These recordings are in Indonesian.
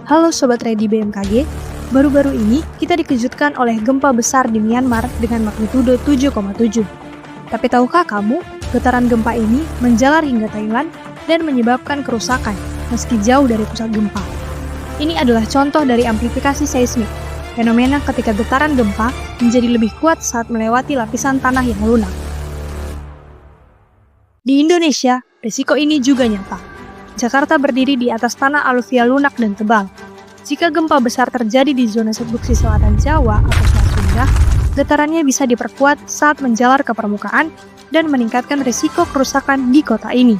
Halo Sobat Ready BMKG, baru-baru ini kita dikejutkan oleh gempa besar di Myanmar dengan magnitudo 7,7. Tapi tahukah kamu, getaran gempa ini menjalar hingga Thailand dan menyebabkan kerusakan meski jauh dari pusat gempa. Ini adalah contoh dari amplifikasi seismik, fenomena ketika getaran gempa menjadi lebih kuat saat melewati lapisan tanah yang lunak. Di Indonesia, risiko ini juga nyata. Jakarta berdiri di atas tanah aluvial lunak dan tebal. Jika gempa besar terjadi di zona subduksi selatan Jawa atau Selat Sunda, getarannya bisa diperkuat saat menjalar ke permukaan dan meningkatkan risiko kerusakan di kota ini.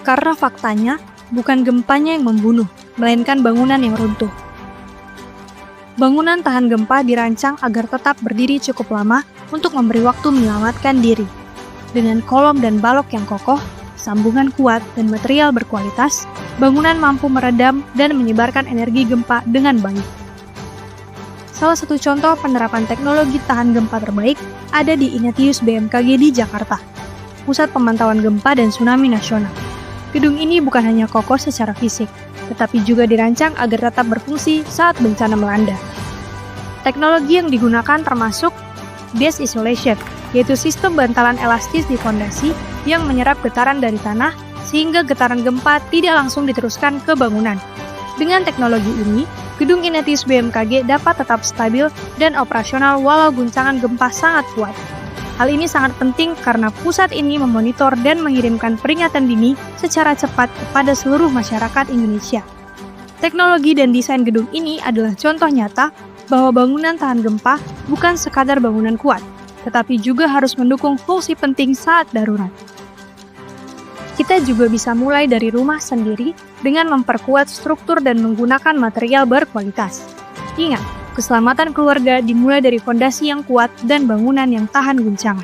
Karena faktanya, bukan gempanya yang membunuh, melainkan bangunan yang runtuh. Bangunan tahan gempa dirancang agar tetap berdiri cukup lama untuk memberi waktu menyelamatkan diri. Dengan kolom dan balok yang kokoh, sambungan kuat, dan material berkualitas, bangunan mampu meredam dan menyebarkan energi gempa dengan baik. Salah satu contoh penerapan teknologi tahan gempa terbaik ada di Ignatius BMKG di Jakarta, Pusat Pemantauan Gempa dan Tsunami Nasional. Gedung ini bukan hanya kokoh secara fisik, tetapi juga dirancang agar tetap berfungsi saat bencana melanda. Teknologi yang digunakan termasuk base isolation, yaitu sistem bantalan elastis di fondasi yang menyerap getaran dari tanah sehingga getaran gempa tidak langsung diteruskan ke bangunan. Dengan teknologi ini, gedung Ignatius BMKG dapat tetap stabil dan operasional walau guncangan gempa sangat kuat. Hal ini sangat penting karena pusat ini memonitor dan mengirimkan peringatan dini secara cepat kepada seluruh masyarakat Indonesia. Teknologi dan desain gedung ini adalah contoh nyata bahwa bangunan tahan gempa bukan sekadar bangunan kuat, tetapi juga harus mendukung fungsi penting saat darurat. Kita juga bisa mulai dari rumah sendiri dengan memperkuat struktur dan menggunakan material berkualitas. Ingat, keselamatan keluarga dimulai dari fondasi yang kuat dan bangunan yang tahan guncangan.